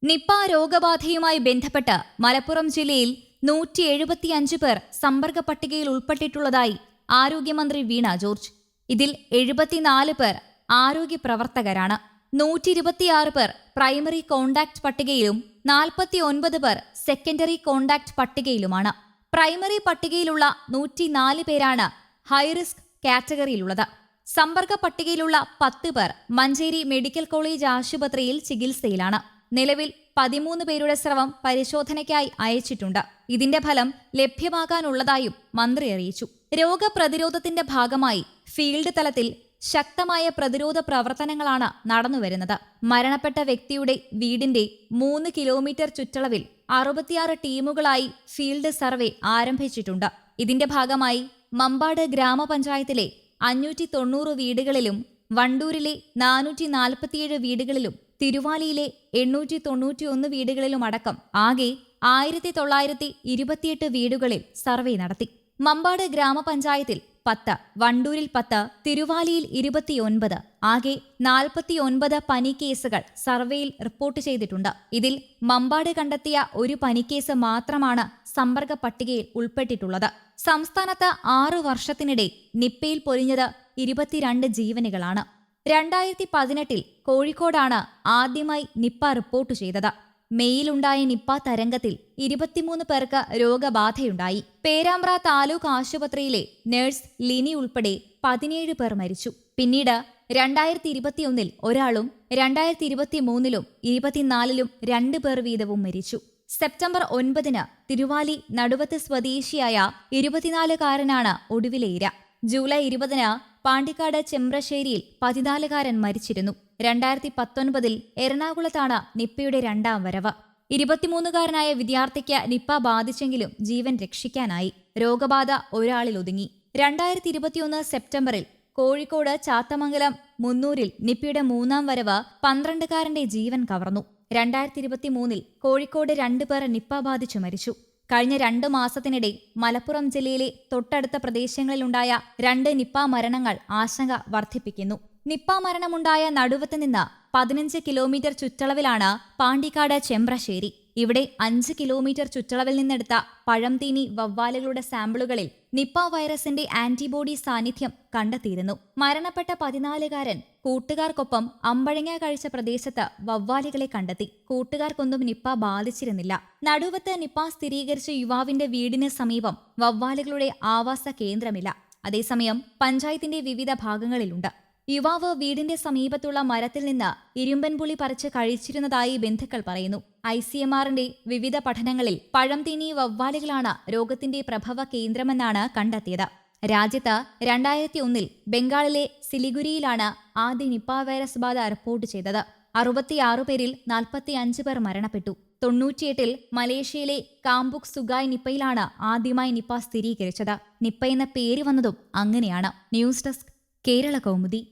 Nipah രോഗബാധയുമായി ബന്ധപ്പെട്ട് മലപ്പുറം ജില്ലയിൽ 175 പേർ സമ്പർക്ക പട്ടികയിൽ ഉൾപ്പെട്ടിട്ടുള്ളതായി ആരോഗ്യമന്ത്രി വീണ ജോർജ്. ഇതിൽ 74 പേർ ആരോഗ്യ പ്രവർത്തകരാണ്. 126 പേർ പ്രൈമറി കോണ്ടാക്ട് പട്ടികയിലും 49 പേർ സെക്കൻഡറി കോണ്ടാക്ട് പട്ടികയിലുമാണ്. പ്രൈമറി പട്ടികയിലുള്ള 104 പേരാണ് ഹൈറിസ്ക് കാറ്റഗറിയിലുള്ളത്. സമ്പർക്ക പട്ടികയിലുള്ള 10 പേർ മഞ്ചേരി മെഡിക്കൽ കോളേജ് ആശുപത്രിയിൽ ചികിത്സയിലാണ്. നിലവിൽ 13 പേരുടെ സ്രവം പരിശോധനയ്ക്കായി അയച്ചിട്ടുണ്ട്. ഇതിന്റെ ഫലം ലഭ്യമാകാനുള്ളതായും മന്ത്രി അറിയിച്ചു. രോഗപ്രതിരോധത്തിന്റെ ഭാഗമായി ഫീൽഡ് തലത്തിൽ ശക്തമായ പ്രതിരോധ പ്രവർത്തനങ്ങളാണ് നടന്നുവരുന്നത്. മരണപ്പെട്ട വ്യക്തിയുടെ വീടിന്റെ 3 കിലോമീറ്റർ ചുറ്റളവിൽ 66 ടീമുകളായി ഫീൽഡ് സർവേ ആരംഭിച്ചിട്ടുണ്ട്. ഇതിന്റെ ഭാഗമായി മമ്പാട് ഗ്രാമപഞ്ചായത്തിലെ 590 വീടുകളിലും വണ്ടൂരിലെ 447 വീടുകളിലും തിരുവാലിയിലെ 891 വീടുകളിലുമടക്കം ആകെ 1928 വീടുകളിൽ സർവേ നടത്തി. മമ്പാട് ഗ്രാമപഞ്ചായത്തിൽ 10, വണ്ടൂരിൽ 10, തിരുവാലിയിൽ 29, ആകെ 49 പനി കേസുകൾ സർവേയിൽ റിപ്പോർട്ട് ചെയ്തിട്ടുണ്ട്. ഇതിൽ മമ്പാട് കണ്ടെത്തിയ ഒരു പനിക്കേസ് മാത്രമാണ് സമ്പർക്ക പട്ടികയിൽ ഉൾപ്പെട്ടിട്ടുള്ളത്. സംസ്ഥാനത്ത് 6 വർഷത്തിനിടെ നിപ്പയിൽ പൊലിഞ്ഞത് 22 ജീവനുകളാണ്. 2018 കോഴിക്കോടാണ് ആദ്യമായി നിപ്പ റിപ്പോർട്ട് ചെയ്തത്. മെയ്യിലുണ്ടായ നിപ്പ തരംഗത്തിൽ 23 പേർക്ക് രോഗബാധയുണ്ടായി. പേരാമ്പ്ര താലൂക്ക് ആശുപത്രിയിലെ നഴ്സ് ലിനി ഉൾപ്പെടെ 17 പേർ മരിച്ചു. പിന്നീട് 2021 ഒരാളും 2023 24 2 പേർ വീതവും മരിച്ചു. സെപ്റ്റംബർ 9 തിരുവാലി നടുവത്ത് സ്വദേശിയായ 24-കാരനാണ് ഒടുവിലെ ഇര. ജൂലൈ 20 പാണ്ടിക്കാട് ചെമ്പ്രശ്ശേരിയിൽ 14-കാരൻ മരിച്ചിരുന്നു. 2019 എറണാകുളത്താണ് നിപ്പയുടെ 2ാം വരവ്. 23-കാരനായ വിദ്യാർത്ഥിക്ക് നിപ്പ ബാധിച്ചെങ്കിലും ജീവൻ രക്ഷിക്കാനായി. രോഗബാധ ഒരാളിൽ ഒതുങ്ങി. 2021 സെപ്റ്റംബറിൽ കോഴിക്കോട് ചാത്തമംഗലം മുന്നൂരിൽ നിപ്പയുടെ 3ാം വരവ് 12-കാരന്റെ ജീവൻ കവർന്നു. 2023 കോഴിക്കോട് 2 പേർ നിപ്പ ബാധിച്ചു മരിച്ചു. കഴിഞ്ഞ 2 മാസത്തിനിടെ മലപ്പുറം ജില്ലയിലെ തൊട്ടടുത്ത പ്രദേശങ്ങളിലുണ്ടായ 2 നിപ്പ മരണങ്ങൾ ആശങ്ക വർദ്ധിപ്പിക്കുന്നു. നിപ്പ മരണമുണ്ടായ നടുവത്ത് നിന്ന് 15 കിലോമീറ്റർ ചുറ്റളവിലാണ് പാണ്ടിക്കാട് ചെമ്പ്രശ്ശേരി. ഇവിടെ 5 കിലോമീറ്റർ ചുറ്റളവിൽ നിന്നെടുത്ത പഴംതീനി വവ്വാലുകളുടെ സാമ്പിളുകളിൽ നിപ്പ വൈറസിന്റെ ആന്റിബോഡി സാന്നിധ്യം കണ്ടെത്തിയിരുന്നു. മരണപ്പെട്ട 14-കാരൻ കൂട്ടുകാർക്കൊപ്പം അമ്പഴങ്ങ കഴിച്ച പ്രദേശത്ത് വവ്വാലുകളെ കണ്ടെത്തി. കൂട്ടുകാർക്കൊന്നും നിപ്പ ബാധിച്ചിരുന്നില്ല. നടുവത്ത് നിപ്പ സ്ഥിരീകരിച്ച യുവാവിന്റെ വീടിന് സമീപം വവ്വാലുകളുടെ ആവാസ കേന്ദ്രമില്ല. അതേസമയം പഞ്ചായത്തിന്റെ വിവിധ ഭാഗങ്ങളിലുണ്ട്. യുവാവ് വീടിന്റെ സമീപത്തുള്ള മരത്തിൽ നിന്ന് ഇരുമ്പൻപുളി പറിച്ച് കഴിച്ചിരുന്നതായി ബന്ധുക്കൾ പറയുന്നു. ICMR-ന്റെ വിവിധ പഠനങ്ങളിൽ പഴംതീനി വവ്വാലുകളാണ് രോഗത്തിന്റെ പ്രഭവ കേന്ദ്രമെന്നാണ് കണ്ടെത്തിയത്. രാജ്യത്ത് 2001 ബംഗാളിലെ സിലിഗുരിയിലാണ് ആദ്യ നിപ്പ വൈറസ് ബാധ റിപ്പോർട്ട് ചെയ്തത്. 66 പേരിൽ 45 പേർ മരണപ്പെട്ടു. 98 മലേഷ്യയിലെ കാംബുക് സുഗായ് നിപ്പയിലാണ് ആദ്യമായി നിപ്പ സ്ഥിരീകരിച്ചത്. നിപ്പ എന്ന പേര് വന്നതും അങ്ങനെയാണ്. News desk Kerala Kaumudi.